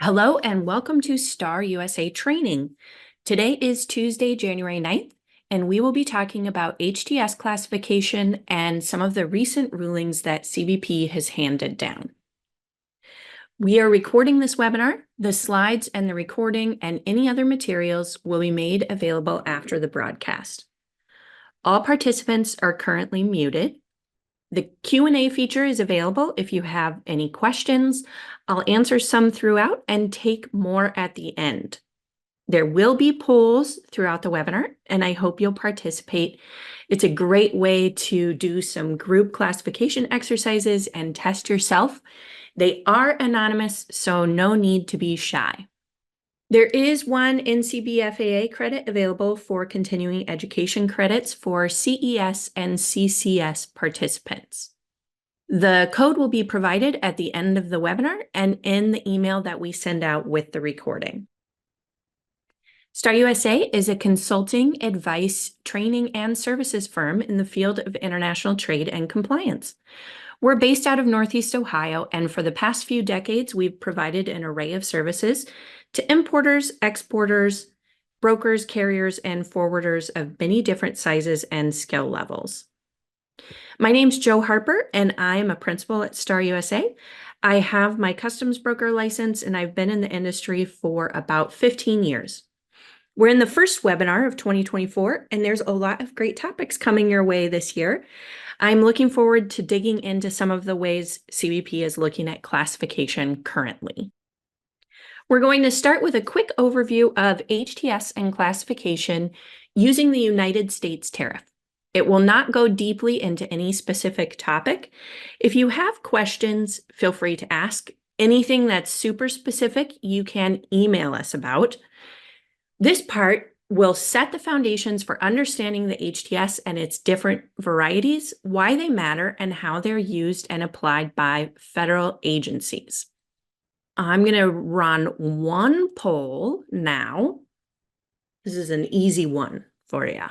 Hello and welcome to Star USA Training. Today is Tuesday, January 9th, and we will be talking about HTS classification and some of the recent rulings that CBP has handed down. We are recording this webinar. The slides and the recording and any other materials will be made available after the broadcast. All participants are currently muted. The Q&A feature is available if you have any questions. I'll answer some throughout and take more at the end. There will be polls throughout the webinar, and I hope you'll participate. It's a great way to do some group classification exercises and test yourself. They are anonymous, so no need to be shy. There is one NCBFAA credit available for continuing education credits for CES and CCS participants. The code will be provided at the end of the webinar and in the email that we send out with the recording. Star USA is a consulting, advice, training, and services firm in the field of international trade and compliance. We're based out of Northeast Ohio, and for the past few decades, we've provided an array of services to importers, exporters, brokers, carriers, and forwarders of many different sizes and skill levels. My name's Jo Harper, and I'm a principal at Star USA. I have my customs broker license, and I've been in the industry for about 15 years. We're in the first webinar of 2024, and there's a lot of great topics coming your way this year. I'm looking forward to digging into some of the ways CBP is looking at classification currently. We're going to start with a quick overview of HTS and classification using the United States tariff. It will not go deeply into any specific topic. If you have questions, feel free to ask. Anything that's super specific, you can email us about. This part will set the foundations for understanding the HTS and its different varieties, why they matter, and how they're used and applied by federal agencies. I'm going to run one poll now. This is an easy one for you.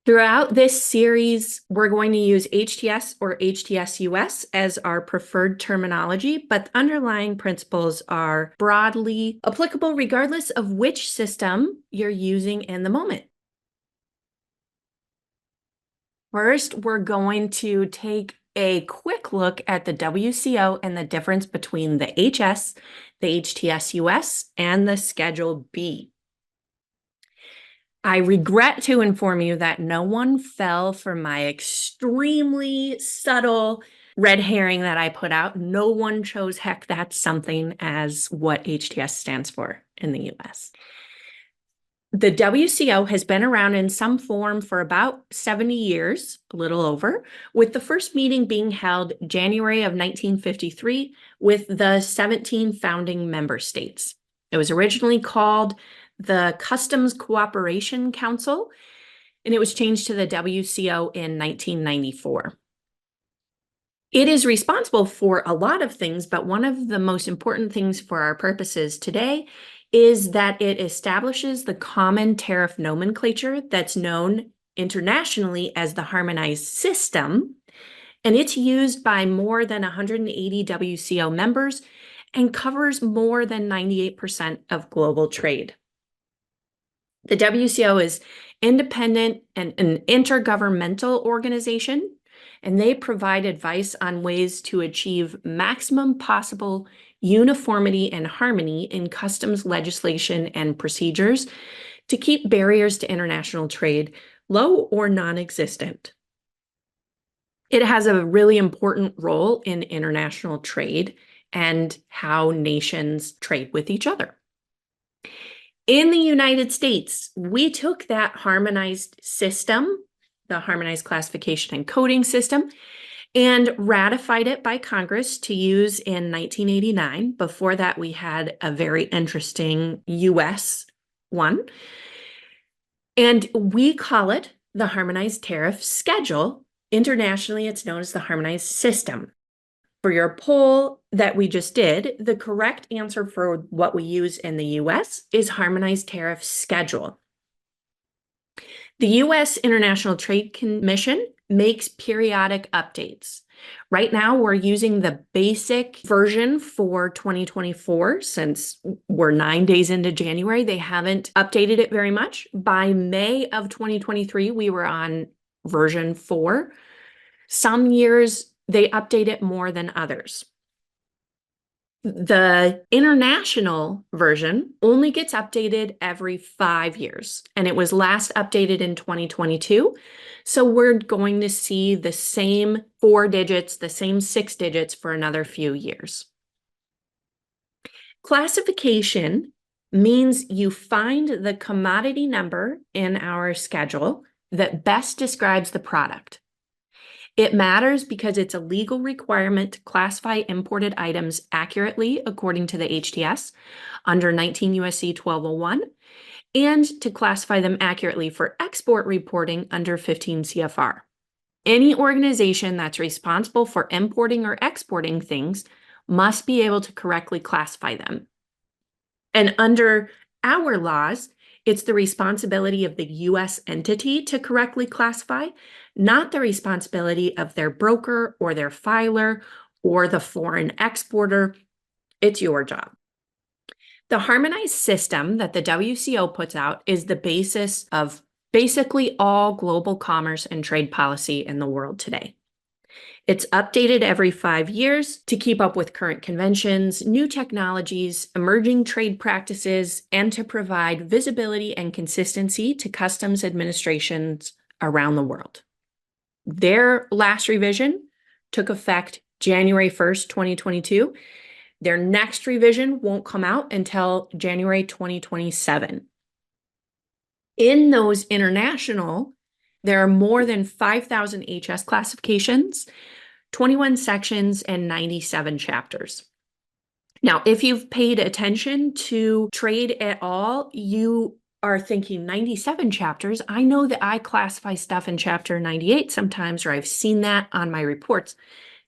Throughout this series, we're going to use HTS or HTS US as our preferred terminology, but the underlying principles are broadly applicable regardless of which system you're using in the moment. First, we're going to take a quick look at the WCO and the difference between the HS, the HTS US, and the Schedule B. I regret to inform you that no one fell for my extremely subtle red herring that I put out. No one chose heck, that's something as what HTS stands for in the US. The WCO has been around in some form for about 70 years, a little over, with the first meeting being held January of 1953 with the 17 founding member states. It was originally called the Customs Cooperation Council, and it was changed to the WCO in 1994. It is responsible for a lot of things, but one of the most important things for our purposes today is that it establishes the common tariff nomenclature that's known internationally as the harmonized system, and it's used by more than 180 WCO members and covers more than 98% of global trade. The WCO is independent and an intergovernmental organization, and they provide advice on ways to achieve maximum possible uniformity and harmony in customs legislation and procedures to keep barriers to international trade low or non-existent. It has a really important role in international trade and how nations trade with each other. In the United States, we took that harmonized system, the harmonized classification and coding system, and ratified it by Congress to use in 1989. Before that, we had a very interesting US one. And we call it the Harmonized Tariff Schedule. Internationally, it's known as the Harmonized System. For your poll that we just did, the correct answer for what we use in the US is Harmonized Tariff Schedule. The US International Trade Commission makes periodic updates. Right now, we're using the basic version for 2024 since we're 9 days into January. They haven't updated it very much. By May of 2023, we were on version 4. Some years they update it more than others. The international version only gets updated every 5 years, and it was last updated in 2022. So we're going to see the same 4 digits, the same 6 digits for another few years. Classification means you find the commodity number in our schedule that best describes the product. It matters because it's a legal requirement to classify imported items accurately according to the HTS under 19 U.S.C. 1201, and to classify them accurately for export reporting under 15 CFR. Any organization that's responsible for importing or exporting things must be able to correctly classify them. And under our laws, it's the responsibility of the U.S. entity to correctly classify, not the responsibility of their broker or their filer or the foreign exporter. It's your job. The harmonized system that the WCO puts out is the basis of basically all global commerce and trade policy in the world today. It's updated every 5 years to keep up with current conventions, new technologies, emerging trade practices, and to provide visibility and consistency to customs administrations around the world. Their last revision took effect January 1st, 2022. Their next revision won't come out until January 2027. In those international, there are more than 5,000 HS classifications, 21 sections, and 97 chapters. Now, if you've paid attention to trade at all, you are thinking 97 chapters. I know that I classify stuff in chapter 98 sometimes, or I've seen that on my reports.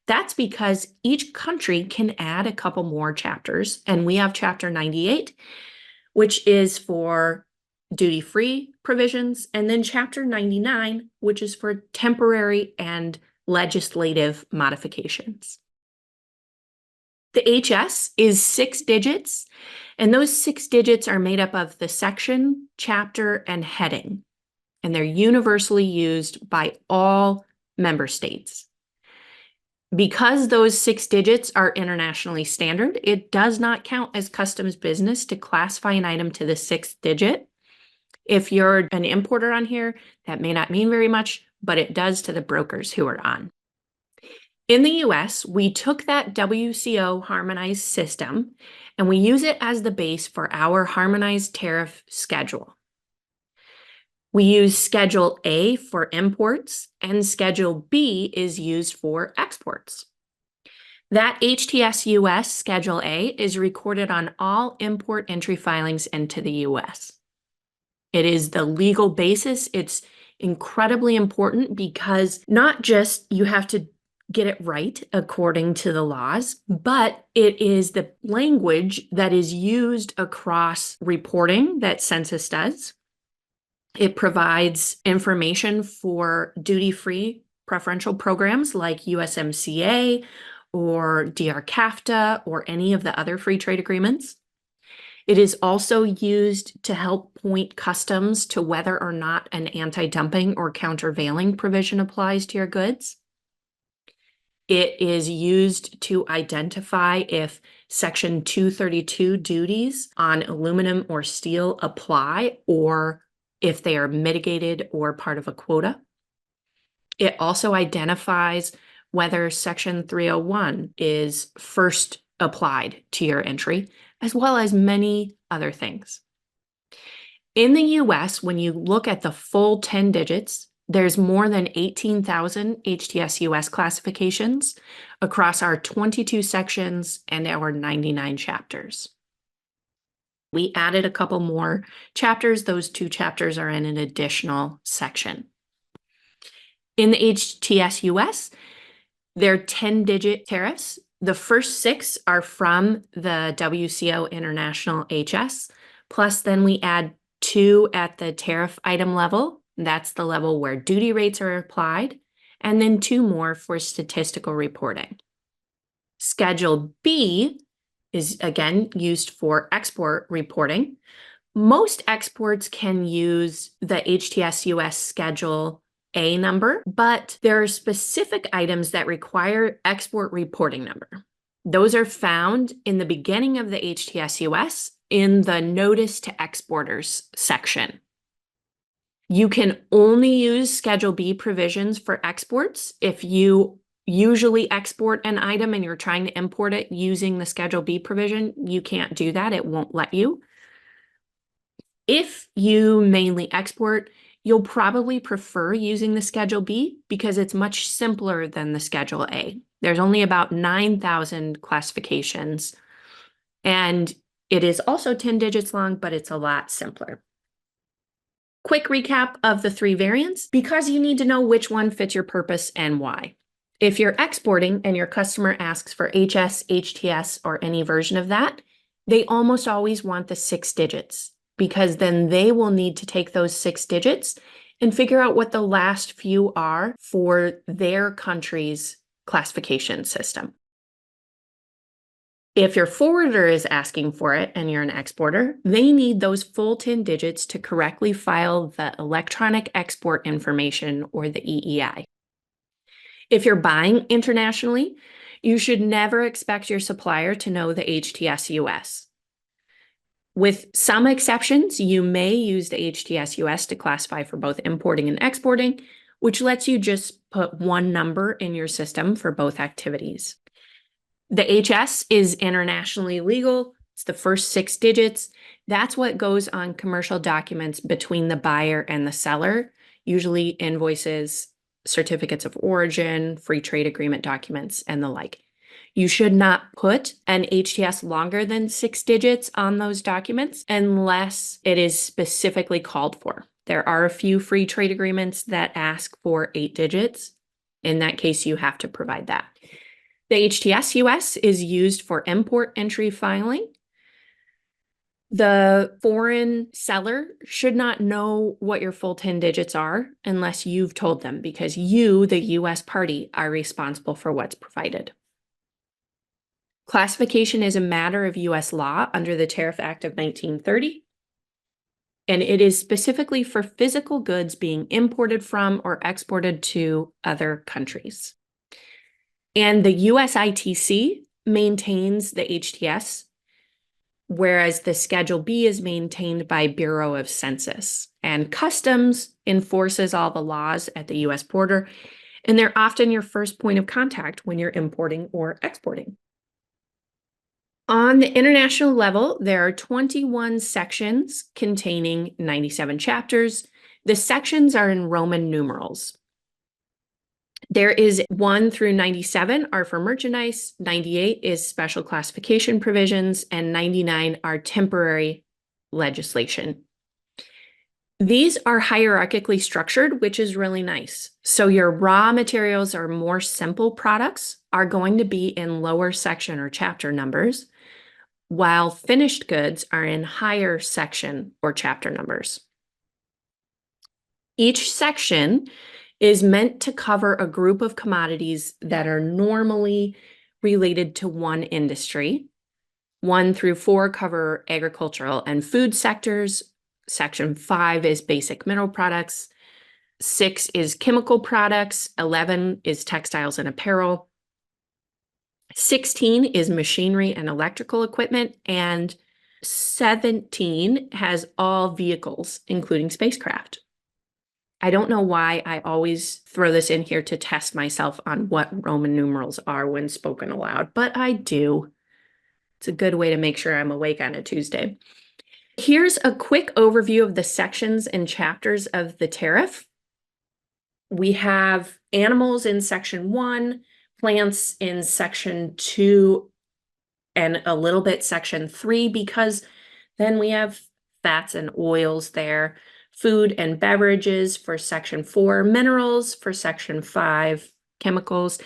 That's because each country can add a couple more chapters, and we have chapter 98, which is for duty-free provisions, and then chapter 99, which is for temporary and legislative modifications. The HS is 6 digits, and those 6 digits are made up of the section, chapter, and heading, and they're universally used by all member states. Because those 6 digits are internationally standard, it does not count as customs business to classify an item to the 6th digit. If you're an importer on here, that may not mean very much, but it does to the brokers who are on. In the US, we took that WCO harmonized system and we use it as the base for our harmonized tariff schedule. We use Schedule A for imports, and Schedule B is used for exports. That HTS US Schedule A is recorded on all import entry filings into the US. It is the legal basis. It's incredibly important because not just you have to get it right according to the laws, but it is the language that is used across reporting that Census does. It provides information for duty-free preferential programs like USMCA or DR-CAFTA or any of the other free trade agreements. It is also used to help point customs to whether or not an anti-dumping or countervailing provision applies to your goods. It is used to identify if Section 232 duties on aluminum or steel apply or if they are mitigated or part of a quota. It also identifies whether Section 301 is first applied to your entry, as well as many other things. In the US, when you look at the full 10 digits, there's more than 18,000 HTS US classifications across our 22 sections and our 99 chapters. We added a couple more chapters. Those 2 chapters are in an additional section. In the HTS US, they're 10-digit tariffs. The first 6 are from the WCO International HS, plus then we add 2 at the tariff item level. That's the level where duty rates are applied. and then 2 more for statistical reporting. Schedule B is again used for export reporting. Most exports can use the HTS US Schedule A number, but there are specific items that require export reporting number. Those are found in the beginning of the HTS US in the Notice to Exporters section. You can only use Schedule B provisions for exports. If you usually export an item and you're trying to import it using the Schedule B provision, you can't do that. It won't let you. If you mainly export, you'll probably prefer using the Schedule B because it's much simpler than the Schedule A. There's only about 9,000 classifications, and it is also 10 digits long, but it's a lot simpler. Quick recap of the 3 variants, because you need to know which one fits your purpose and why. If you're exporting and your customer asks for HS, HTS, or any version of that, they almost always want the 6 digits, because then they will need to take those 6 digits and figure out what the last few are for their country's classification system. If your forwarder is asking for it and you're an exporter, they need those full 10 digits to correctly file the electronic export information, or the EEI. If you're buying internationally, you should never expect your supplier to know the HTS US. With some exceptions, you may use the HTS US to classify for both importing and exporting, which lets you just put one number in your system for both activities. The HS is internationally legal. It's the first 6 digits. That's what goes on commercial documents between the buyer and the seller, usually invoices, certificates of origin, free trade agreement documents, and the like. You should not put an HTS longer than 6 digits on those documents unless it is specifically called for. There are a few free trade agreements that ask for 8 digits. In that case, you have to provide that. The HTS US is used for import entry filing. The foreign seller should not know what your full 10 digits are unless you've told them, because you, the US party, are responsible for what's provided. Classification is a matter of US law under the Tariff Act of 1930, and it is specifically for physical goods being imported from or exported to other countries. And the USITC maintains the HTS, whereas the Schedule B is maintained by Bureau of Census. And Customs enforces all the laws at the US border, and they're often your first point of contact when you're importing or exporting. On the international level, there are 21 sections containing 97 chapters. The sections are in Roman numerals. There is 1 through 97 are for merchandise, 98 is special classification provisions, and 99 are temporary legislation. These are hierarchically structured, which is really nice. So your raw materials or more simple products are going to be in lower section or chapter numbers, while finished goods are in higher section or chapter numbers. Each section is meant to cover a group of commodities that are normally related to one industry. 1 through 4 cover agricultural and food sectors. Section 5 is basic mineral products. 6 is chemical products. 11 is textiles and apparel. 16 is machinery and electrical equipment. And 17 has all vehicles, including spacecraft. I don't know why I always throw this in here to test myself on what Roman numerals are when spoken aloud, but I do. It's a good way to make sure I'm awake on a Tuesday. Here's a quick overview of the sections and chapters of the tariff. We have animals in Section 1, plants in Section 2, and a little bit Section 3, because then we have fats and oils there. Food and beverages for Section 4, minerals for Section 5, chemicals.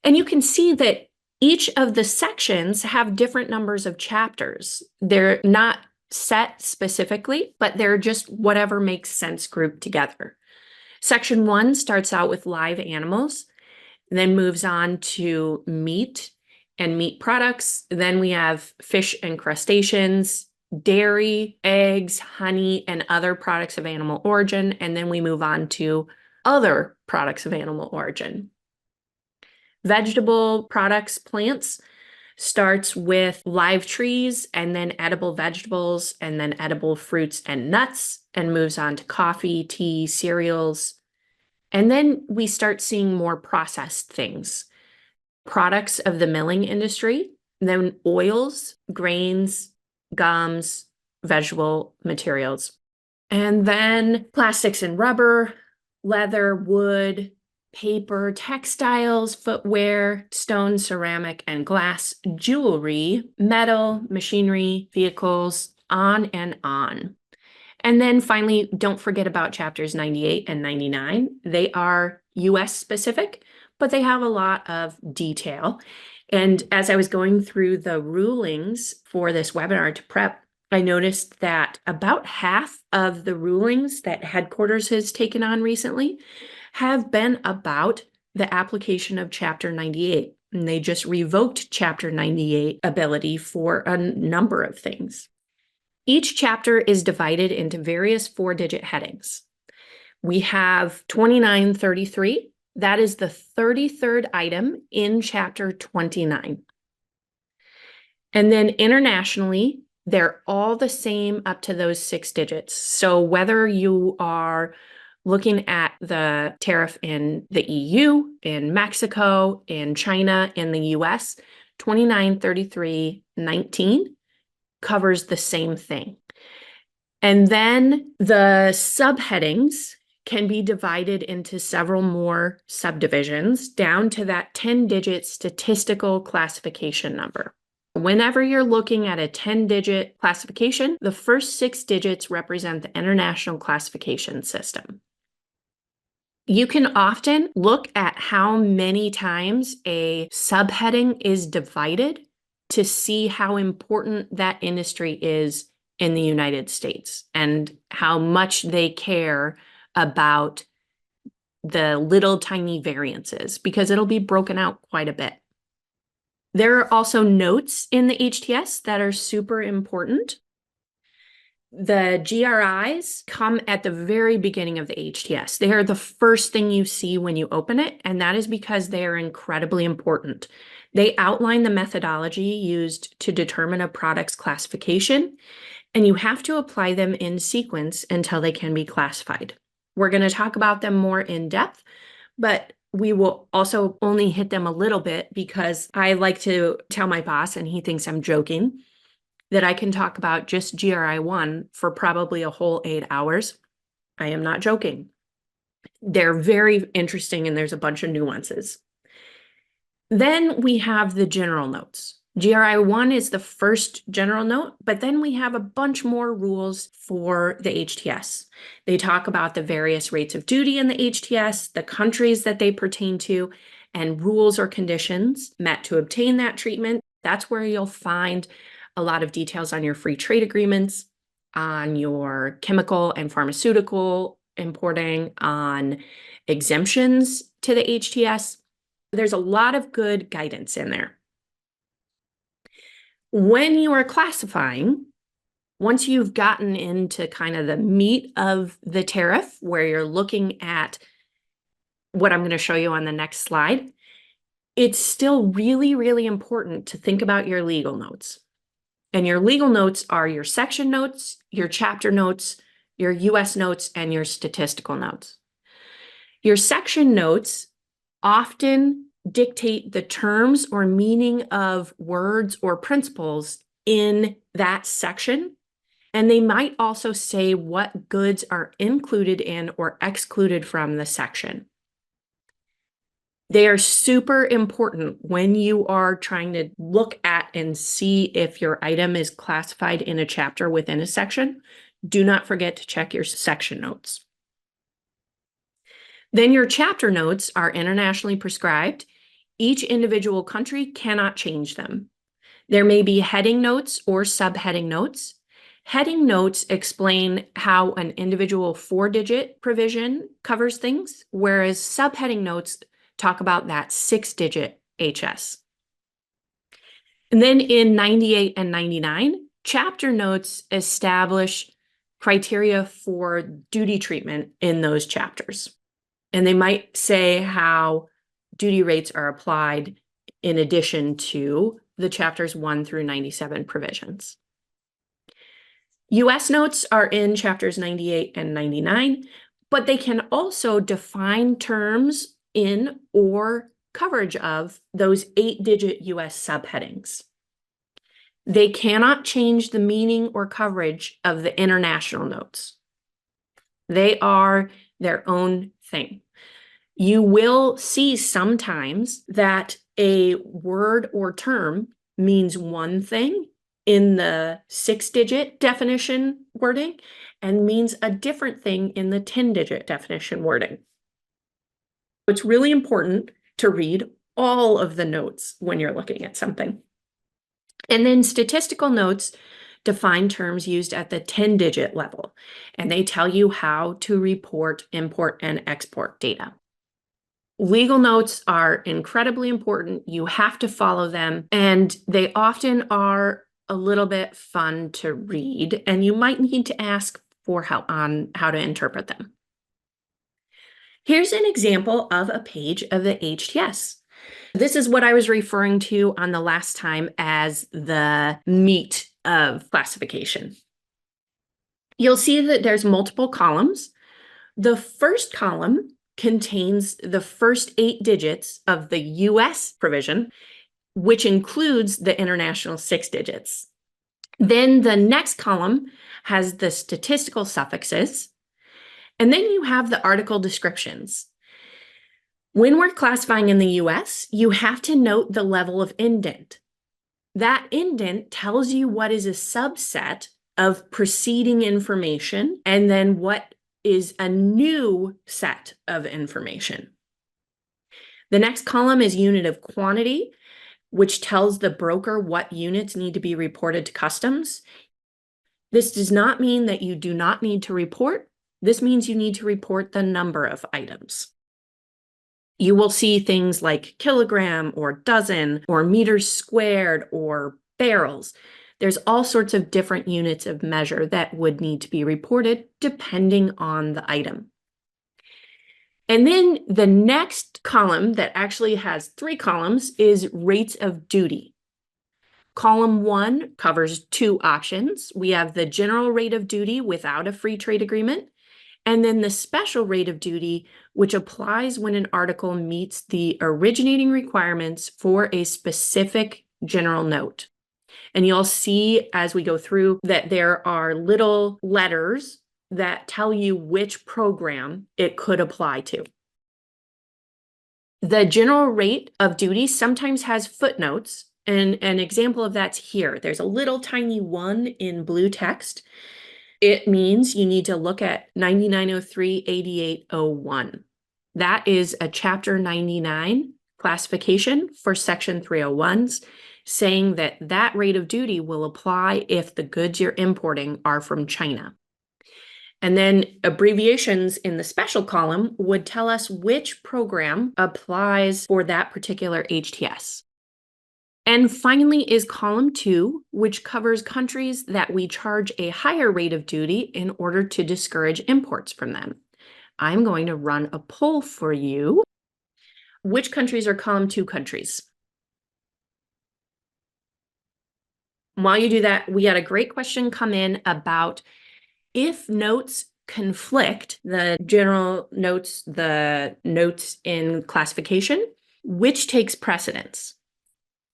And you can see that each of the sections have different numbers of chapters. They're not set specifically, but they're just whatever makes sense grouped together. Section 1 starts out with live animals, then moves on to meat and meat products. Then we have fish and crustaceans, dairy, eggs, honey, and other products of animal origin. And then we move on to other products of animal origin. Vegetable products, plants, starts with live trees and then edible vegetables and then edible fruits and nuts, and moves on to coffee, tea, cereals. And then we start seeing more processed things, products of the milling industry, then oils, grains, gums, vegetable materials, and then plastics and rubber, leather, wood, paper, textiles, footwear, stone, ceramic, and glass, jewelry, metal, machinery, vehicles, on and on. And then finally, don't forget about chapters 98 and 99. They are US specific, but they have a lot of detail. And as I was going through the rulings for this webinar to prep, I noticed that about half of the rulings that headquarters has taken on recently have been about the application of chapter 98. And they just revoked chapter 98 ability for a number of things. Each chapter is divided into various 4-digit headings. We have 2933. That is the 33rd item in chapter 29. And then internationally, they're all the same up to those 6 digits. So whether you are looking at the tariff in the EU, in Mexico, in China, in the US, 2933.19 covers the same thing. And then the subheadings can be divided into several more subdivisions down to that 10-digit statistical classification number. Whenever you're looking at a 10-digit classification, the first 6 digits represent the International Classification System. You can often look at how many times a subheading is divided to see how important that industry is in the United States and how much they care about the little tiny variances, because it'll be broken out quite a bit. There are also notes in the HTS that are super important. The GRIs come at the very beginning of the HTS. They are the first thing you see when you open it, and that is because they are incredibly important. They outline the methodology used to determine a product's classification, and you have to apply them in sequence until they can be classified. We're going to talk about them more in depth, but we will also only hit them a little bit because I like to tell my boss, and he thinks I'm joking, that I can talk about just GRI 1 for probably a whole 8 hours. I am not joking. They're very interesting, and there's a bunch of nuances. Then we have the general notes. GRI 1 is the first general note, but then we have a bunch more rules for the HTS. They talk about the various rates of duty in the HTS, the countries that they pertain to, and rules or conditions met to obtain that treatment. That's where you'll find a lot of details on your free trade agreements, on your chemical and pharmaceutical importing, on exemptions to the HTS. There's a lot of good guidance in there. When you are classifying, once you've gotten into kind of the meat of the tariff, where you're looking at what I'm going to show you on the next slide, it's still really, really important to think about your legal notes. And your legal notes are your section notes, your chapter notes, your US notes, and your statistical notes. Your section notes often dictate the terms or meaning of words or principles in that section. And they might also say what goods are included in or excluded from the section. They are super important when you are trying to look at and see if your item is classified in a chapter within a section. Do not forget to check your section notes. Then your chapter notes are internationally prescribed. Each individual country cannot change them. There may be heading notes or subheading notes. Heading notes explain how an individual 4-digit provision covers things, whereas subheading notes talk about that 6-digit HS. And then in 98 and 99, chapter notes establish criteria for duty treatment in those chapters. And they might say how duty rates are applied in addition to the chapters 1 through 97 provisions. US notes are in chapters 98 and 99, but they can also define terms in or coverage of those 8-digit US subheadings. They cannot change the meaning or coverage of the international notes. They are their own thing. You will see sometimes that a word or term means one thing in the 6-digit definition wording and means a different thing in the 10-digit definition wording. It's really important to read all of the notes when you're looking at something. And then statistical notes define terms used at the 10-digit level, and they tell you how to report, import, and export data. Legal notes are incredibly important. You have to follow them, and they often are a little bit fun to read, and you might need to ask for help on how to interpret them. Here's an example of a page of the HTS. This is what I was referring to on the last time as the meat of classification. You'll see that there's multiple columns. The first column contains the first 8 digits of the US provision, which includes the international 6 digits. Then the next column has the statistical suffixes, and then you have the article descriptions. When we're classifying in the US, you have to note the level of indent. That indent tells you what is a subset of preceding information and then what is a new set of information. The next column is unit of quantity, which tells the broker what units need to be reported to customs. This does not mean that you do not need to report. This means you need to report the number of items. You will see things like kilogram or dozen or meters squared or barrels. There's all sorts of different units of measure that would need to be reported depending on the item. And then the next column that actually has 3 columns is rates of duty. Column 1 covers 2 options. We have the general rate of duty without a free trade agreement, and then the special rate of duty, which applies when an article meets the originating requirements for a specific general note. And you'll see as we go through that there are little letters that tell you which program it could apply to. The general rate of duty sometimes has footnotes, and an example of that's here. There's a little tiny 1 in blue text. It means you need to look at 9903-8801. That is a Chapter 99 classification for Section 301s, saying that that rate of duty will apply if the goods you're importing are from China. And then abbreviations in the special column would tell us which program applies for that particular HTS. And finally is column 2, which covers countries that we charge a higher rate of duty in order to discourage imports from them. I'm going to run a poll for you. Which countries are column 2 countries? While you do that, we had a great question come in about if notes conflict, the general notes, the notes in classification, which takes precedence?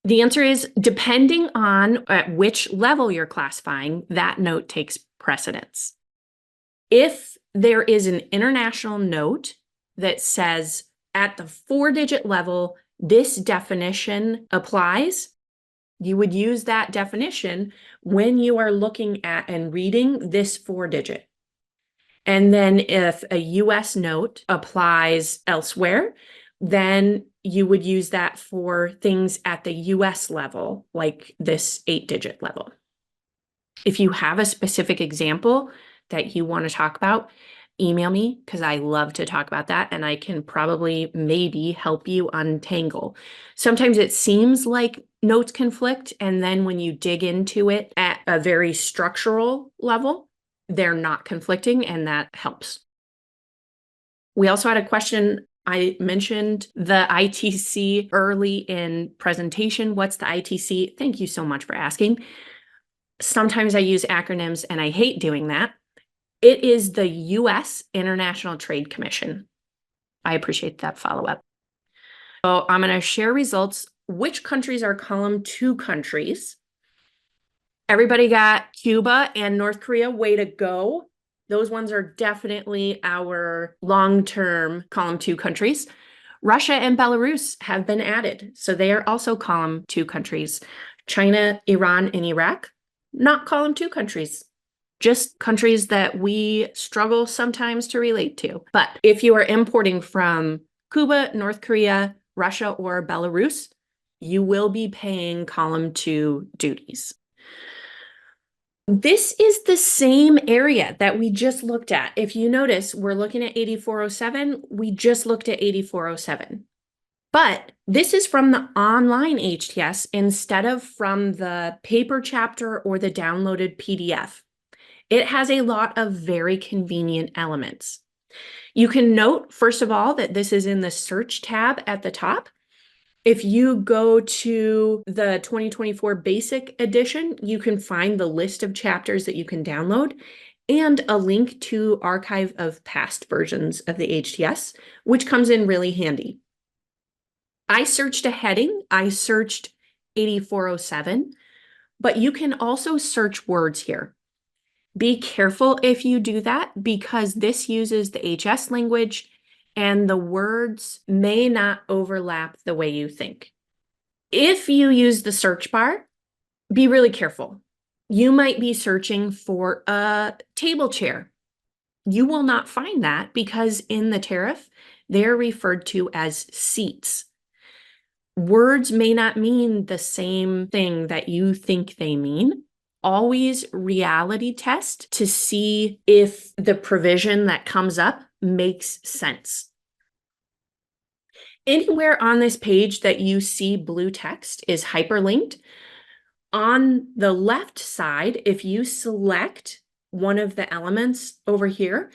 The answer is depending on at which level you're classifying, that note takes precedence. If there is an international note that says at the 4-digit level, this definition applies, you would use that definition when you are looking at and reading this 4-digit. And then if a US note applies elsewhere, then you would use that for things at the US level, like this 8-digit level. If you have a specific example that you want to talk about, email me because I love to talk about that and I can probably maybe help you untangle. Sometimes it seems like notes conflict, and then when you dig into it at a very structural level, they're not conflicting, and that helps. We also had a question. I mentioned the ITC early in presentation. What's the ITC? Thank you so much for asking. Sometimes I use acronyms and I hate doing that. It is the U.S. International Trade Commission. I appreciate that follow-up. So I'm going to share results. Which countries are column 2 countries? Everybody got Cuba and North Korea. Way to go. Those ones are definitely our long-term column 2 countries. Russia and Belarus have been added, so they are also column 2 countries. China, Iran, and Iraq, not column 2 countries. Just countries that we struggle sometimes to relate to. But if you are importing from Cuba, North Korea, Russia, or Belarus, you will be paying column 2 duties. This is the same area that we just looked at. If you notice, we're looking at 8407. We just looked at 8407. But this is from the online HTS instead of from the paper chapter or the downloaded PDF. It has a lot of very convenient elements. You can note, first of all, that this is in the search tab at the top. If you go to the 2024 Basic Edition, you can find the list of chapters that you can download and a link to archive of past versions of the HTS, which comes in really handy. I searched a heading. I searched 8407, but you can also search words here. Be careful if you do that because this uses the HS language and the words may not overlap the way you think. If you use the search bar, be really careful. You might be searching for a table chair. You will not find that because in the tariff, they're referred to as seats. Words may not mean the same thing that you think they mean. Always reality test to see if the provision that comes up makes sense. Anywhere on this page that you see blue text is hyperlinked. On the left side, if you select one of the elements over here,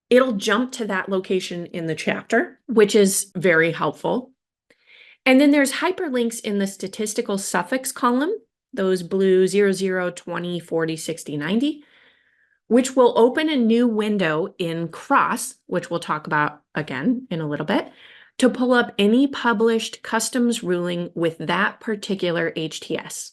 it'll jump to that location in the chapter, which is very helpful. And then there's hyperlinks in the statistical suffix column, those blue 00, 20, 40, 60, 90, which will open a new window in CROSS, which we'll talk about again in a little bit, to pull up any published customs ruling with that particular HTS.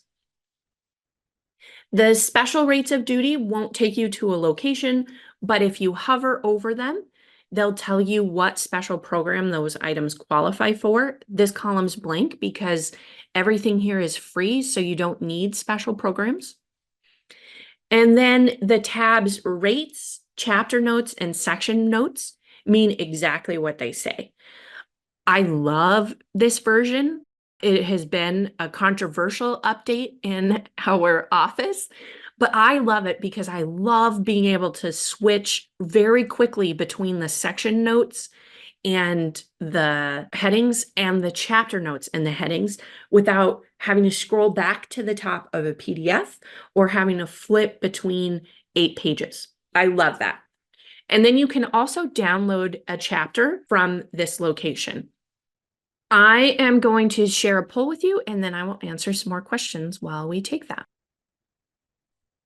The special rates of duty won't take you to a location, but if you hover over them, they'll tell you what special program those items qualify for. This column's blank because everything here is free, so you don't need special programs. And then the tabs rates, chapter notes, and section notes mean exactly what they say. I love this version. It has been a controversial update in our office, but I love it because I love being able to switch very quickly between the section notes and the headings and the chapter notes and the headings without having to scroll back to the top of a PDF or having to flip between 8 pages. I love that. And then you can also download a chapter from this location. I am going to share a poll with you, and then I will answer some more questions while we take that.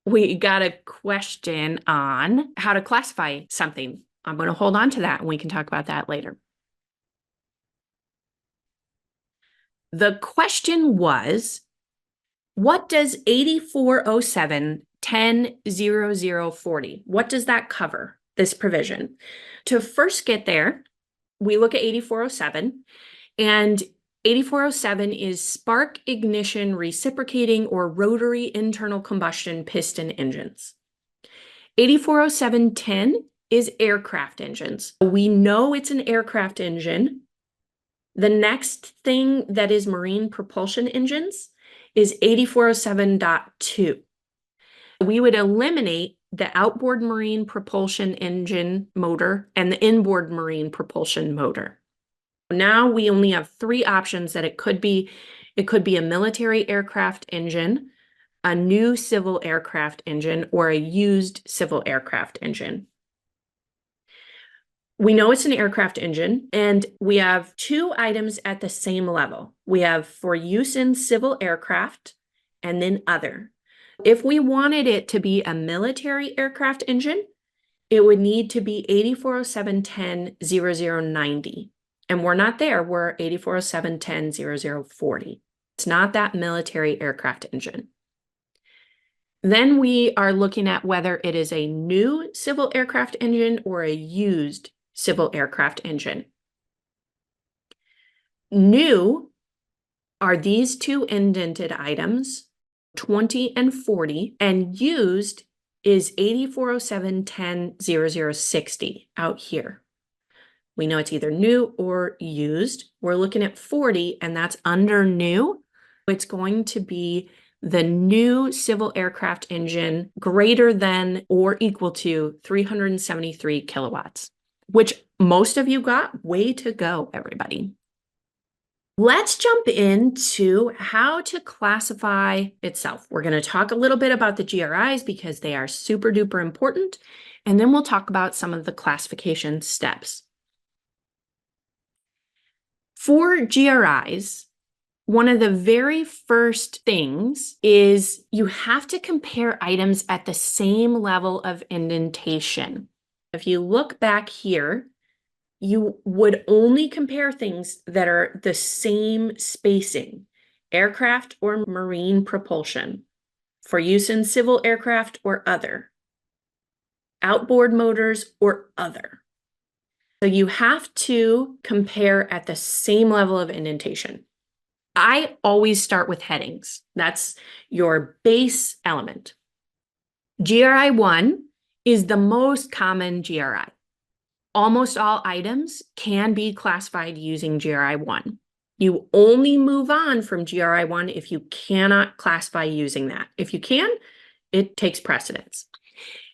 We got a question on how to classify something. I'm going to hold on to that, and we can talk about that later. The question was, what does 8407 100040, what does that cover, this provision? To first get there, we look at 8407, and 8407 is spark ignition reciprocating or rotary internal combustion piston engines. 8407-10 is aircraft engines. We know it's an aircraft engine. The next thing that is marine propulsion engines is 8407.2. We would eliminate the outboard marine propulsion engine motor and the inboard marine propulsion motor. Now we only have three options that it could be. It could be a military aircraft engine, a new civil aircraft engine, or a used civil aircraft engine. We know it's an aircraft engine, and we have two items at the same level. We have for use in civil aircraft and then other. If we wanted it to be a military aircraft engine, it would need to be 8407100090. And we're not there, we're 8407100040. It's not that military aircraft engine. Then we are looking at whether it is a new civil aircraft engine or a used civil aircraft engine. New are these two indented items, 20 and 40, and used is 8407100060 out here. We know it's either new or used. We're looking at 40, and that's under new. It's going to be the new civil aircraft engine greater than or equal to 373 kilowatts, which most of you got. Way to go, everybody. Let's jump into how to classify itself. We're going to talk a little bit about the GRIs because they are super duper important, and then we'll talk about some of the classification steps. For GRIs, one of the very first things is you have to compare items at the same level of indentation. If you look back here, you would only compare things that are the same spacing, aircraft or marine propulsion, for use in civil aircraft or other, outboard motors or other. So you have to compare at the same level of indentation. I always start with headings. That's your base element. GRI 1 is the most common GRI. Almost all items can be classified using GRI 1. You only move on from GRI 1 if you cannot classify using that. If you can, it takes precedence.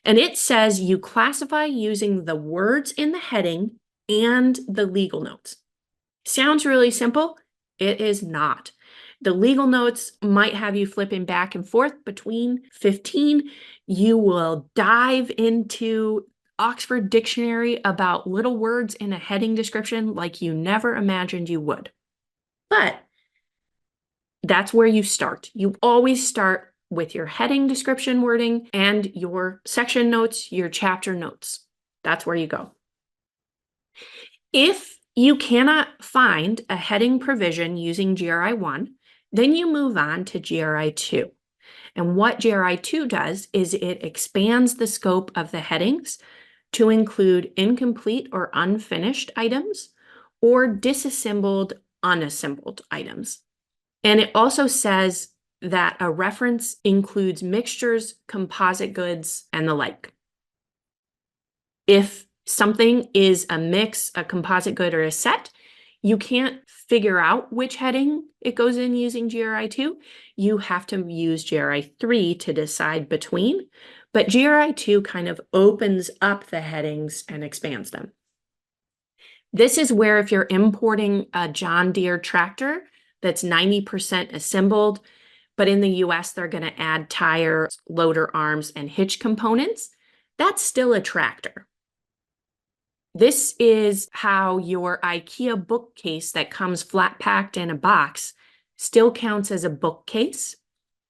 And it says you classify using the words in the heading and the legal notes. Sounds really simple. It is not. The legal notes might have you flipping back and forth between 15. You will dive into Oxford Dictionary about little words in a heading description like you never imagined you would. But that's where you start. You always start with your heading description wording and your section notes, your chapter notes. That's where you go. If you cannot find a heading provision using GRI 1, then you move on to GRI 2. And what GRI 2 does is it expands the scope of the headings to include incomplete or unfinished items or disassembled, unassembled items. And it also says that a reference includes mixtures, composite goods, and the like. If something is a mix, a composite good, or a set, you can't figure out which heading it goes in using GRI 2. You have to use GRI 3 to decide between, but GRI 2 kind of opens up the headings and expands them. This is where if you're importing a John Deere tractor that's 90% assembled, but in the US they're going to add tire, loader arms, and hitch components, that's still a tractor. This is how your IKEA bookcase that comes flat packed in a box still counts as a bookcase.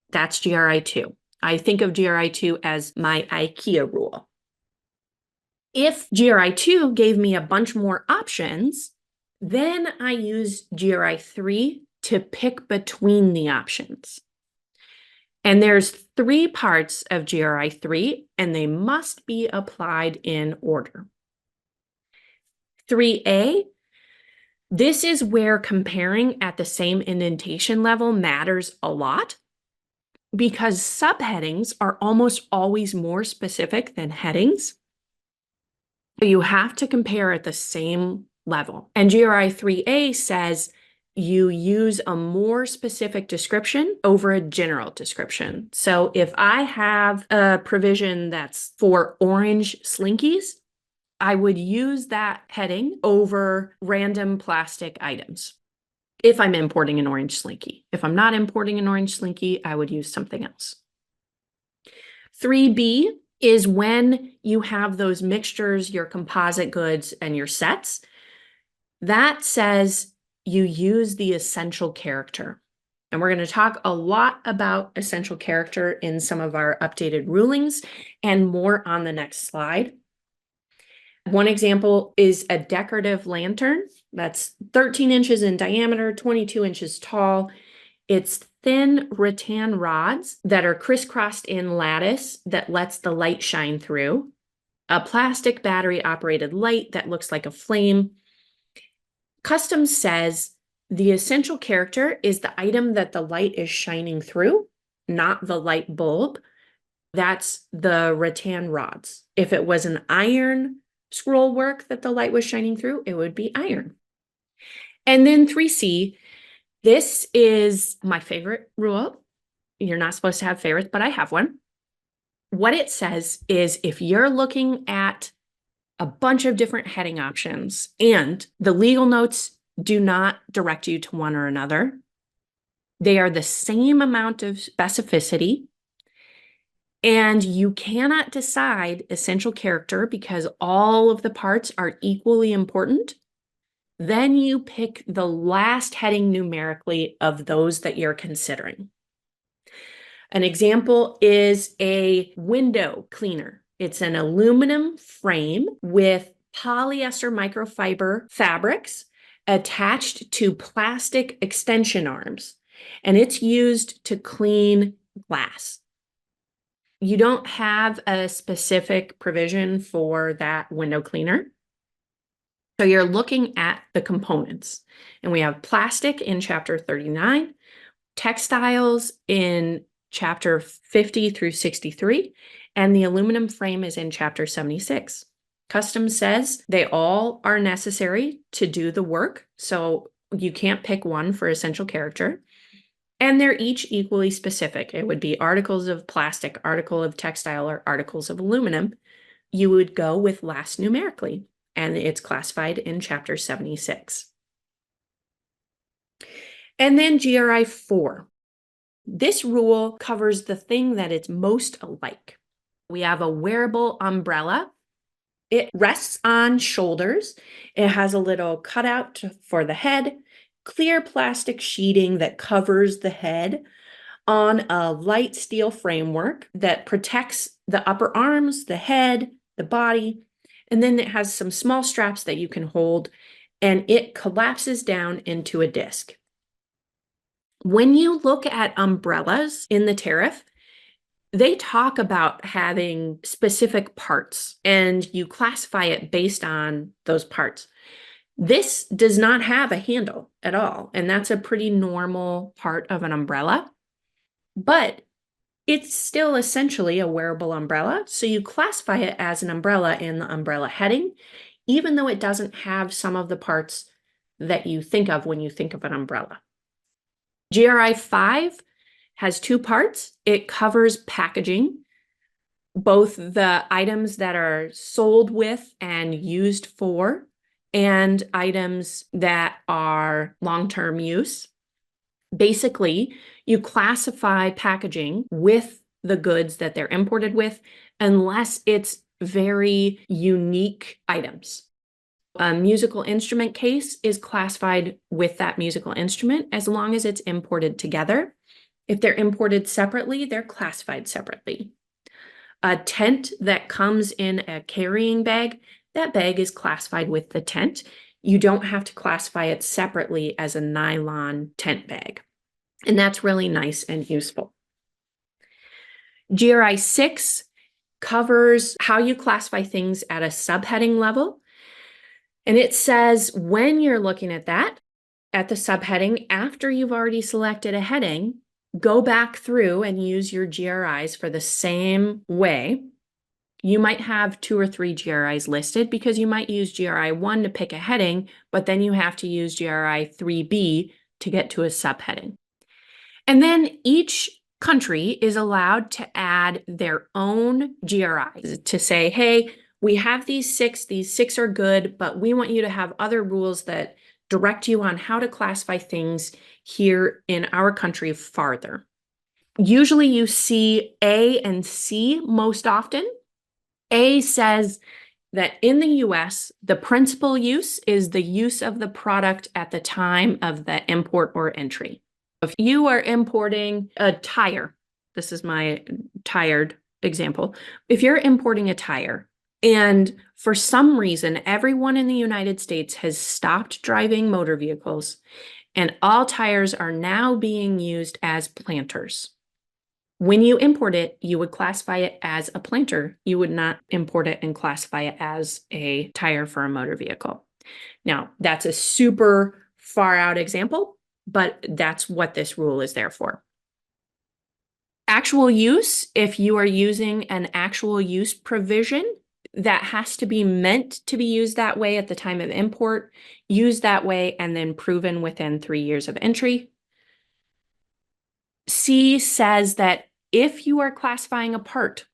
That's GRI 2. I think of GRI 2 as my IKEA rule. If GRI 2 gave me a bunch more options, then I use GRI 3 to pick between the options. And there's three parts of GRI 3, and they must be applied in order. 3A, this is where comparing at the same indentation level matters a lot because subheadings are almost always more specific than headings. You have to compare at the same level. And GRI 3A says you use a more specific description over a general description. So if I have a provision that's for orange slinkies, I would use that heading over random plastic items if I'm importing an orange slinky. If I'm not importing an orange slinky, I would use something else. 3B is when you have those mixtures, your composite goods, and your sets. That says you use the essential character. And we're going to talk a lot about essential character in some of our updated rulings and more on the next slide. One example is a decorative lantern that's 13 inches in diameter, 22 inches tall. It's thin rattan rods that are crisscrossed in lattice that lets the light shine through. A plastic battery-operated light that looks like a flame. Customs says the essential character is the item that the light is shining through, not the light bulb. That's the rattan rods. If it was an iron scroll work that the light was shining through, it would be iron. And then 3C, this is my favorite rule. You're not supposed to have favorites, but I have one. What it says is if you're looking at a bunch of different heading options and the legal notes do not direct you to one or another, they are the same amount of specificity, and you cannot decide essential character because all of the parts are equally important, then you pick the last heading numerically of those that you're considering. An example is a window cleaner. It's an aluminum frame with polyester microfiber fabrics attached to plastic extension arms, and it's used to clean glass. You don't have a specific provision for that window cleaner. So you're looking at the components, and we have plastic in chapter 39, textiles in chapter 50 through 63, and the aluminum frame is in chapter 76. Customs says they all are necessary to do the work, so you can't pick one for essential character. And they're each equally specific. It would be articles of plastic, article of textile, or articles of aluminum. You would go with last numerically, and it's classified in chapter 76. And then GRI 4. This rule covers the thing that it's most alike. We have a wearable umbrella. It rests on shoulders. It has a little cutout for the head, clear plastic sheeting that covers the head on a light steel framework that protects the upper arms, the head, the body, and then it has some small straps that you can hold, and it collapses down into a disc. When you look at umbrellas in the tariff, they talk about having specific parts, and you classify it based on those parts. This does not have a handle at all, and that's a pretty normal part of an umbrella, but it's still essentially a wearable umbrella, so you classify it as an umbrella in the umbrella heading, even though it doesn't have some of the parts that you think of when you think of an umbrella. GRI 5 has two parts. It covers packaging, both the items that are sold with and used for, and items that are long-term use. Basically, you classify packaging with the goods that they're imported with, unless it's very unique items. A musical instrument case is classified with that musical instrument as long as it's imported together. If they're imported separately, they're classified separately. A tent that comes in a carrying bag, that bag is classified with the tent. You don't have to classify it separately as a nylon tent bag. And that's really nice and useful. GRI 6 covers how you classify things at a subheading level. And it says when you're looking at that, at the subheading, after you've already selected a heading, go back through and use your GRIs for the same way. You might have 2 or 3 GRIs listed because you might use GRI 1 to pick a heading, but then you have to use GRI 3B to get to a subheading. And then each country is allowed to add their own GRIs to say, hey, we have these six are good, but we want you to have other rules that direct you on how to classify things here in our country farther. Usually you see A and C most often. A says that in the US, the principal use is the use of the product at the time of the import or entry. If you are importing a tire, this is my tired example. If you're importing a tire and for some reason, everyone in the United States has stopped driving motor vehicles and all tires are now being used as planters. When you import it, you would classify it as a planter. You would not import it and classify it as a tire for a motor vehicle. Now, that's a super far out example, but that's what this rule is there for. Actual use, if you are using an actual use provision, that has to be meant to be used that way at the time of import, used that way, and then proven within 3 years of entry. C says that if you are classifying a part,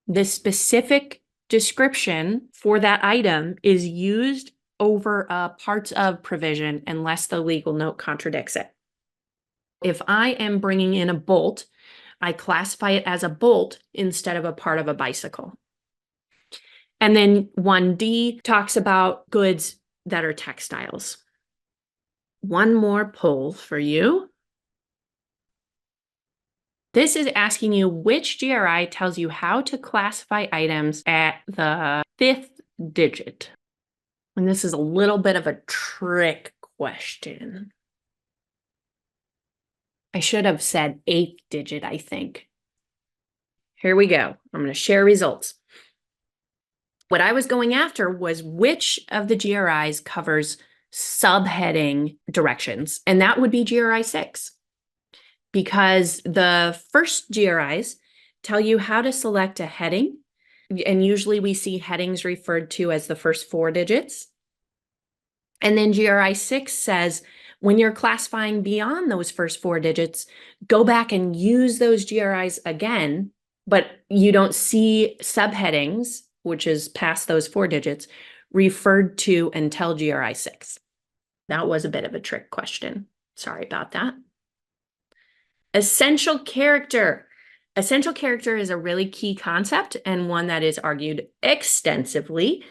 the specific description for that item is used over a parts of provision unless the legal note contradicts it. If I am bringing in a bolt, I classify it as a bolt instead of a part of a bicycle. And then 1D talks about goods that are textiles. One more poll for you. This is asking you which GRI tells you how to classify items at the 5th digit. And this is a little bit of a trick question. I should have said 8th digit, I think. Here we go. I'm going to share results. What I was going after was which of the GRIs covers subheading directions, and that would be GRI 6. Because the first GRIs tell you how to select a heading, and usually we see headings referred to as the first 4 digits. And then GRI 6 says, when you're classifying beyond those first 4 digits, go back and use those GRIs again, but you don't see subheadings, which is past those 4 digits, referred to until GRI 6. That was a bit of a trick question. Sorry about that. Essential character. Essential character is a really key concept and one that is argued extensively.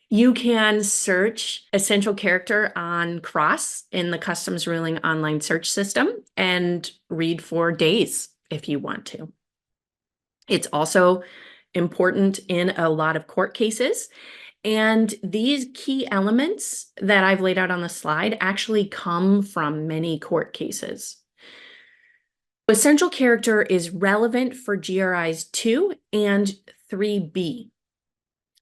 You can search essential character on CROSS in the Customs Ruling online search system and read for days if you want to. It's also important in a lot of court cases. And these key elements that I've laid out on the slide actually come from many court cases. Essential character is relevant for GRIs 2 and 3B.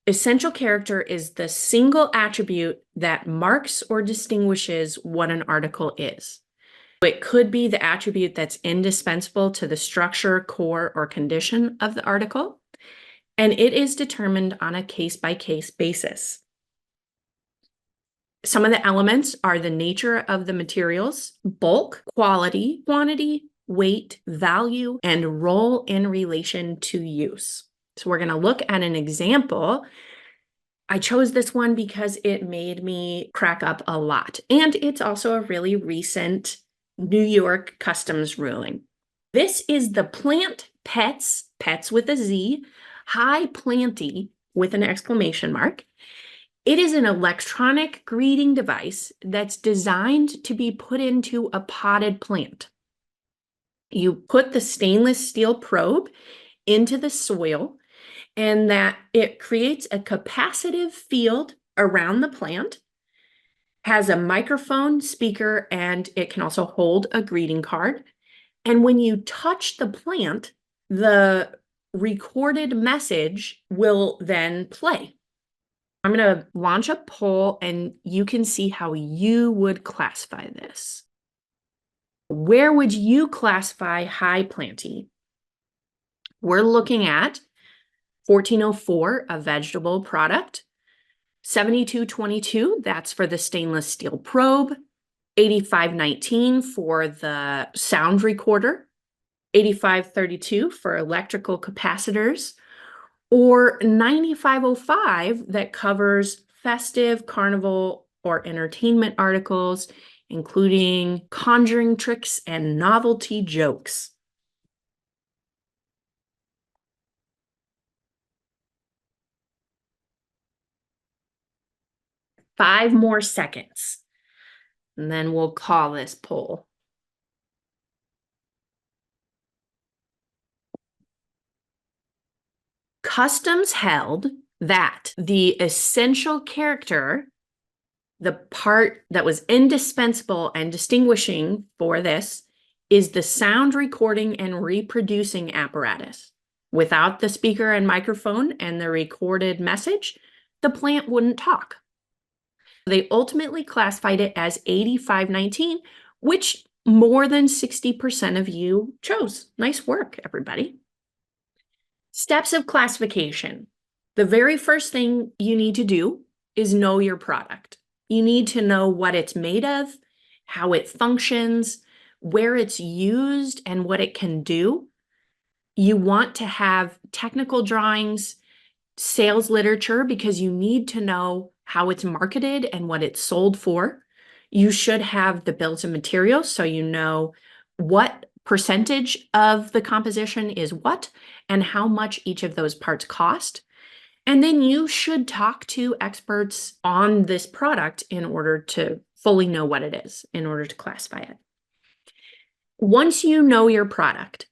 Essential character is the single attribute that marks or distinguishes what an article is. It could be the attribute that's indispensable to the structure, core, or condition of the article, and it is determined on a case-by-case basis. Some of the elements are the nature of the materials, bulk, quality, quantity, weight, value, and role in relation to use. So we're going to look at an example. I chose this one because it made me crack up a lot. And it's also a really recent New York customs ruling. This is the plant pets with a Z, high planty with an exclamation mark. It is an electronic greeting device that's designed to be put into a potted plant. You put the stainless steel probe into the soil, and that it creates a capacitive field around the plant, has a microphone, speaker, and it can also hold a greeting card. And when you touch the plant, the recorded message will then play. I'm going to launch a poll, and you can see how you would classify this. Where would you classify high planty? We're looking at 1404, a vegetable product. 7222, that's for the stainless steel probe. 8519 for the sound recorder, 8532 for electrical capacitors, or 9505 that covers festive, carnival, or entertainment articles, including conjuring tricks and novelty jokes. Five more seconds, and then we'll call this poll. Customs held that the essential character, the part that was indispensable and distinguishing for this, is the sound recording and reproducing apparatus. Without the speaker and microphone and the recorded message, the plant wouldn't talk. They ultimately classified it as 8519, which more than 60% of you chose. Nice work, everybody. Steps of classification. The very first thing you need to do is know your product. You need to know what it's made of, how it functions, where it's used, and what it can do. You want to have technical drawings, sales literature, because you need to know how it's marketed and what it's sold for. You should have the bills of materials so you know what percentage of the composition is what and how much each of those parts cost. And then you should talk to experts on this product in order to fully know what it is, in order to classify it. Once you know your product,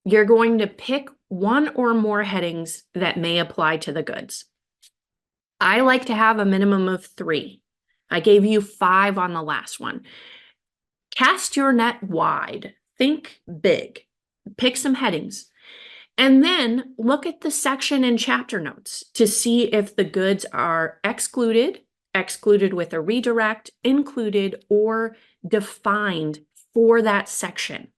you're going to pick one or more headings that may apply to the goods. I like to have a minimum of 3. I gave you 5 on the last one. Cast your net wide. Think big. Pick some headings. And then look at the section and chapter notes to see if the goods are excluded with a redirect, included, or defined for that section.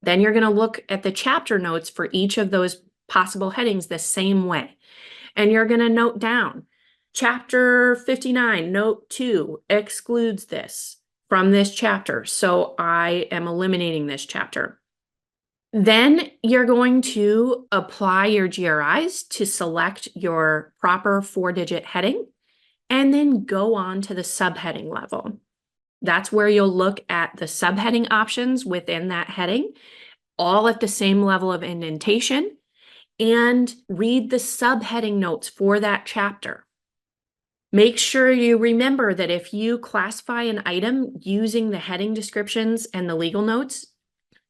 Then you're going to look at the chapter notes for each of those possible headings the same way. And you're going to note down, chapter 59, note 2 excludes this from this chapter, so I am eliminating this chapter. Then you're going to apply your GRIs to select your proper 4-digit heading, and then go on to the subheading level. That's where you'll look at the subheading options within that heading, all at the same level of indentation, and read the subheading notes for that chapter. Make sure you remember that if you classify an item using the heading descriptions and the legal notes,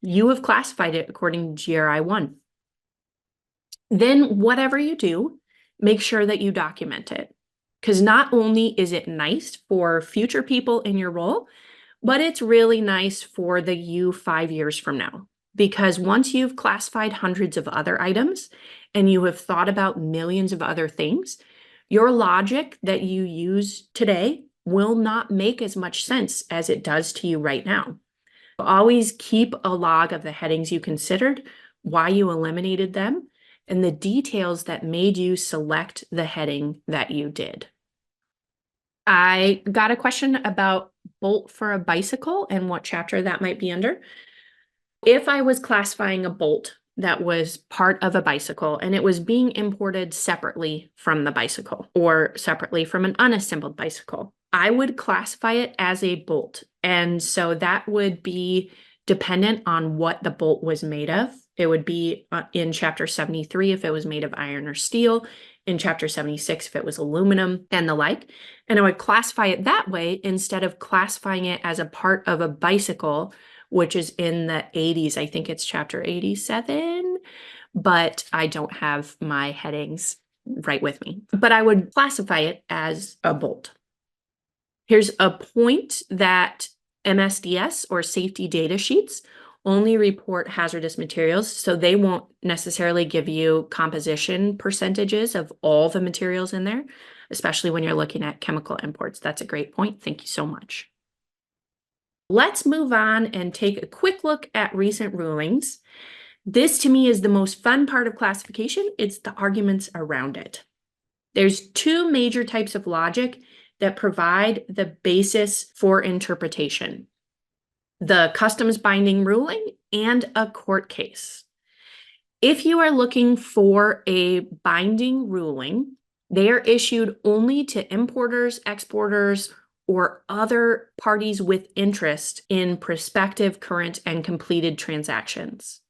you have classified it according to GRI 1. Then whatever you do, make sure that you document it. Because not only is it nice for future people in your role, but it's really nice for the you 5 years from now. Because once you've classified hundreds of other items and you have thought about millions of other things, your logic that you use today will not make as much sense as it does to you right now. Always keep a log of the headings you considered, why you eliminated them, and the details that made you select the heading that you did. I got a question about bolt for a bicycle and what chapter that might be under. If I was classifying a bolt that was part of a bicycle and it was being imported separately from the bicycle or separately from an unassembled bicycle, I would classify it as a bolt. And so that would be dependent on what the bolt was made of. It would be in chapter 73 if it was made of iron or steel, in chapter 76 if it was aluminum and the like. And I would classify it that way instead of classifying it as a part of a bicycle, which is in the 80s. I think it's chapter 87, but I don't have my headings right with me. But I would classify it as a bolt. Here's a point that MSDS or safety data sheets only report hazardous materials, so they won't necessarily give you composition percentages of all the materials in there, especially when you're looking at chemical imports. That's a great point. Thank you so much. Let's move on and take a quick look at recent rulings. This to me is the most fun part of classification. It's the arguments around it. There's 2 major types of logic that provide the basis for interpretation: the customs binding ruling and a court case. If you are looking for a binding ruling, they are issued only to importers, exporters, or other parties with interest in prospective, current, and completed transactions.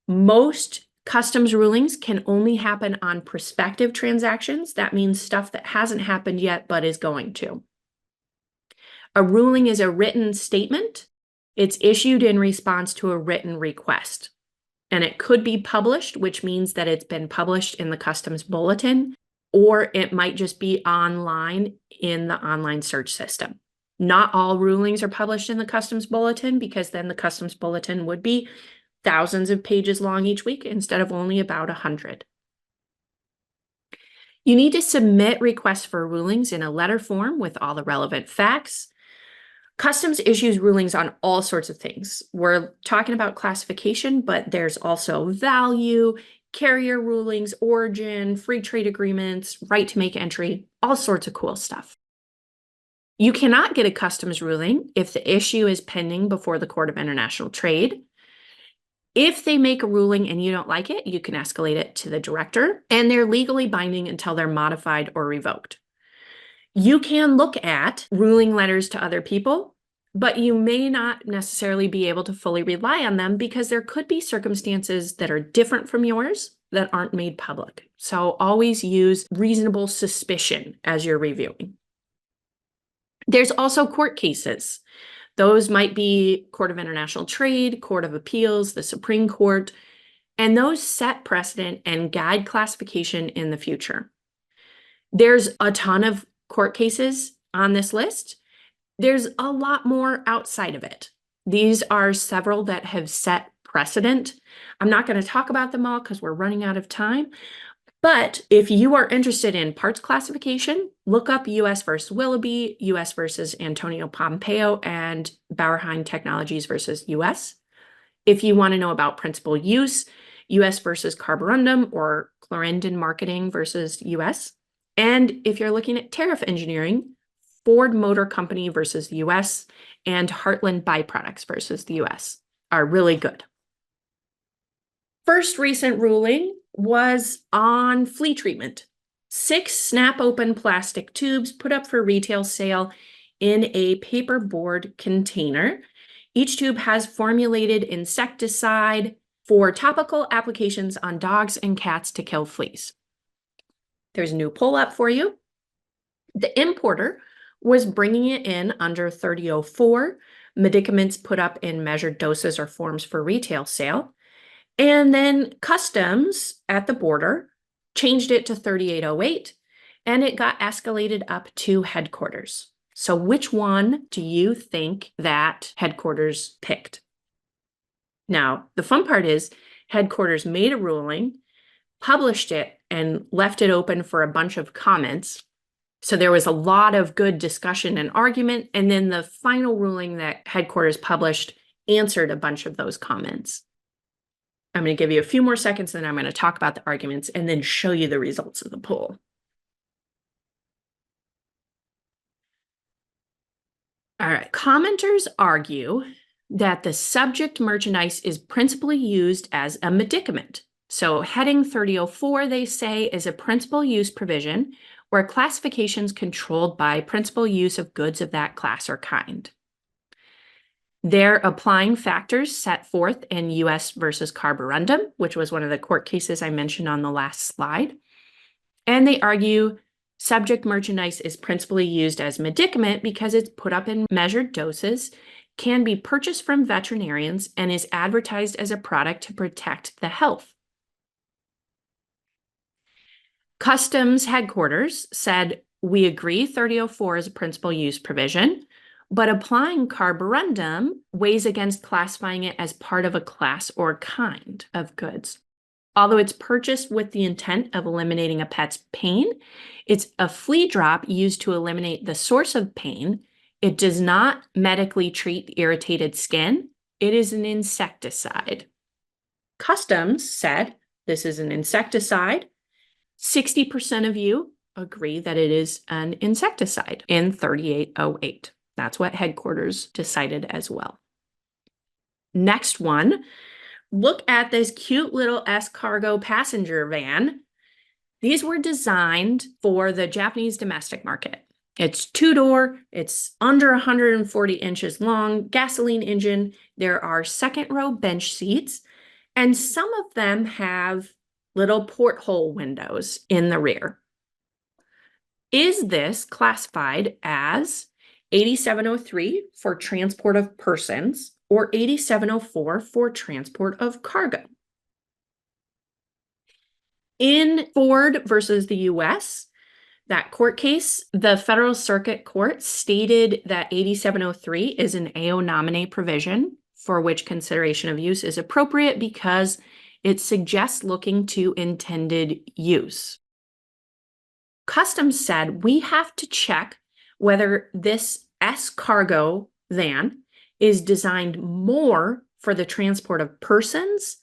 Most customs rulings can only happen on prospective transactions. That means stuff that hasn't happened yet but is going to. A ruling is a written statement. It's issued in response to a written request. And it could be published, which means that it's been published in the customs bulletin, or it might just be online in the online search system. Not all rulings are published in the customs bulletin, because then the customs bulletin would be thousands of pages long each week instead of only about 100. You need to submit requests for rulings in a letter form with all the relevant facts. Customs issues rulings on all sorts of things. We're talking about classification, but there's also value, carrier rulings, origin, free trade agreements, right to make entry, all sorts of cool stuff. You cannot get a customs ruling if the issue is pending before the Court of International Trade. If they make a ruling and you don't like it, you can escalate it to the director, and they're legally binding until they're modified or revoked. You can look at ruling letters to other people, but you may not necessarily be able to fully rely on them because there could be circumstances that are different from yours that aren't made public. So always use reasonable suspicion as you're reviewing. There's also court cases. Those might be Court of International Trade, Court of Appeals, the Supreme Court, and those set precedent and guide classification in the future. There's a ton of court cases on this list. There's a lot more outside of it. These are several that have set precedent. I'm not going to talk about them all because we're running out of time. But if you are interested in parts classification, look up U.S. versus Willoughby, U.S. versus Antonio Pompeo, and Bauerheim Technologies versus U.S. If you want to know about principal use, U.S. versus Carborundum or Clarendon Marketing versus U.S. And if you're looking at tariff engineering, Ford Motor Company versus the U.S. and Heartland Byproducts versus the U.S. are really good. First recent ruling was on flea treatment. 6 snap-open plastic tubes put up for retail sale in a paperboard container. Each tube has formulated insecticide for topical applications on dogs and cats to kill fleas. There's a new pull-up for you. The importer was bringing it in under 3004, medicaments put up in measured doses or forms for retail sale. And then customs at the border changed it to 3808, and it got escalated up to headquarters. So which one do you think that headquarters picked? Now, the fun part is headquarters made a ruling, published it, and left it open for a bunch of comments. So there was a lot of good discussion and argument, and then the final ruling that headquarters published answered a bunch of those comments. I'm going to give you a few more seconds, then I'm going to talk about the arguments and then show you the results of the poll. All right, commenters argue that the subject merchandise is principally used as a medicament. So heading 3004, they say, is a principal use provision where classifications controlled by principal use of goods of that class or kind. They're applying factors set forth in U.S. versus Carborundum, which was one of the court cases I mentioned on the last slide. And they argue subject merchandise is principally used as medicament because it's put up in measured doses, can be purchased from veterinarians, and is advertised as a product to protect the health. Customs headquarters said, we agree 3004 is a principal use provision, but applying Carborundum weighs against classifying it as part of a class or kind of goods. Although it's purchased with the intent of eliminating a pet's pain, it's a flea drop used to eliminate the source of pain. It does not medically treat irritated skin. It is an insecticide. Customs said this is an insecticide. 60% of you agree that it is an insecticide in 3808. That's what headquarters decided as well. Next one, look at this cute little S-Cargo passenger van. These were designed for the Japanese domestic market. It's two-door, it's under 140 inches long, gasoline engine. There are second row bench seats, and some of them have little porthole windows in the rear. Is this classified as 8703 for transport of persons or 8704 for transport of cargo? In Ford versus the US, that court case, the Federal Circuit Court stated that 8703 is an AO nominee provision for which consideration of use is appropriate because it suggests looking to intended use. Customs said we have to check whether this S-Cargo van is designed more for the transport of persons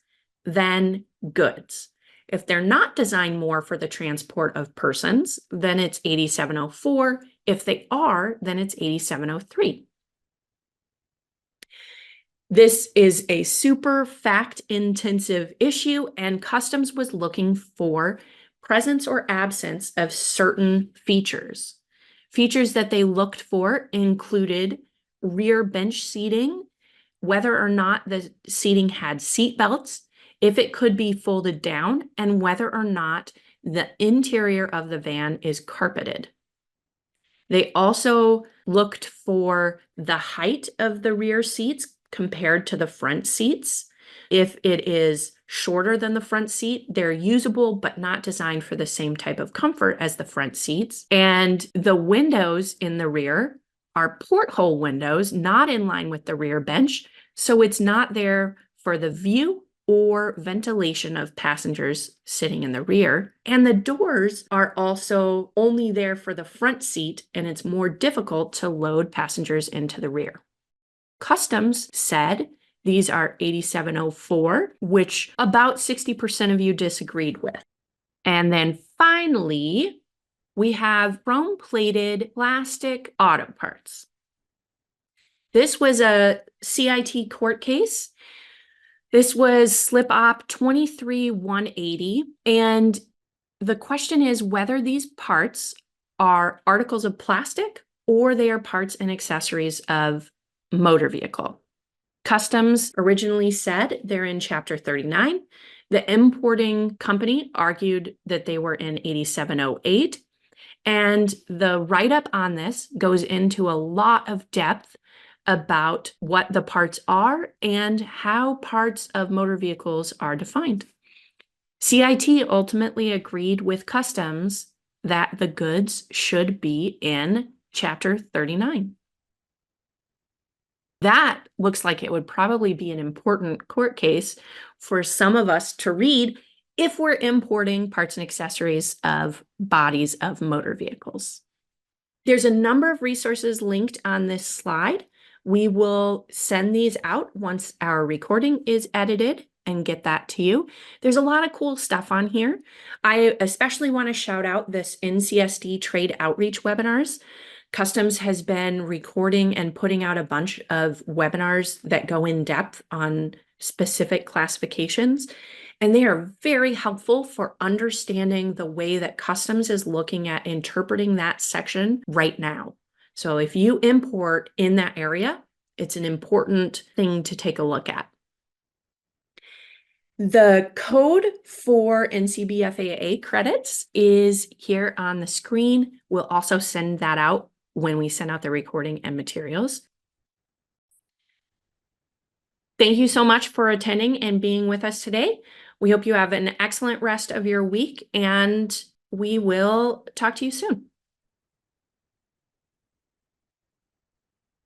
than goods. If they're not designed more for the transport of persons, then it's 8704. If they are, then it's 8703. This is a super fact-intensive issue, and Customs was looking for presence or absence of certain features. Features that they looked for included rear bench seating, whether or not the seating had seat belts, if it could be folded down, and whether or not the interior of the van is carpeted. They also looked for the height of the rear seats compared to the front seats. If it is shorter than the front seat, they're usable but not designed for the same type of comfort as the front seats. And the windows in the rear are porthole windows, not in line with the rear bench, so it's not there for the view or ventilation of passengers sitting in the rear. And the doors are also only there for the front seat, and it's more difficult to load passengers into the rear. Customs said these are 8704, which about 60% of you disagreed with. And then finally, we have chrome-plated plastic auto parts. This was a CIT court case. This was slip op 23180, and the question is whether these parts are articles of plastic or they are parts and accessories of motor vehicle. Customs originally said they're in Chapter 39. The importing company argued that they were in 8708, and the write-up on this goes into a lot of depth about what the parts are and how parts of motor vehicles are defined. CIT ultimately agreed with Customs that the goods should be in Chapter 39. That looks like it would probably be an important court case for some of us to read if we're importing parts and accessories of bodies of motor vehicles. There's a number of resources linked on this slide. We will send these out once our recording is edited and get that to you. There's a lot of cool stuff on here. I especially want to shout out this NCSD trade outreach webinars. Customs has been recording and putting out a bunch of webinars that go in depth on specific classifications, and they are very helpful for understanding the way that Customs is looking at interpreting that section right now. So if you import in that area, it's an important thing to take a look at. The code for NCBFAA credits is here on the screen. We'll also send that out when we send out the recording and materials. Thank you so much for attending and being with us today. We hope you have an excellent rest of your week, and we will talk to you soon.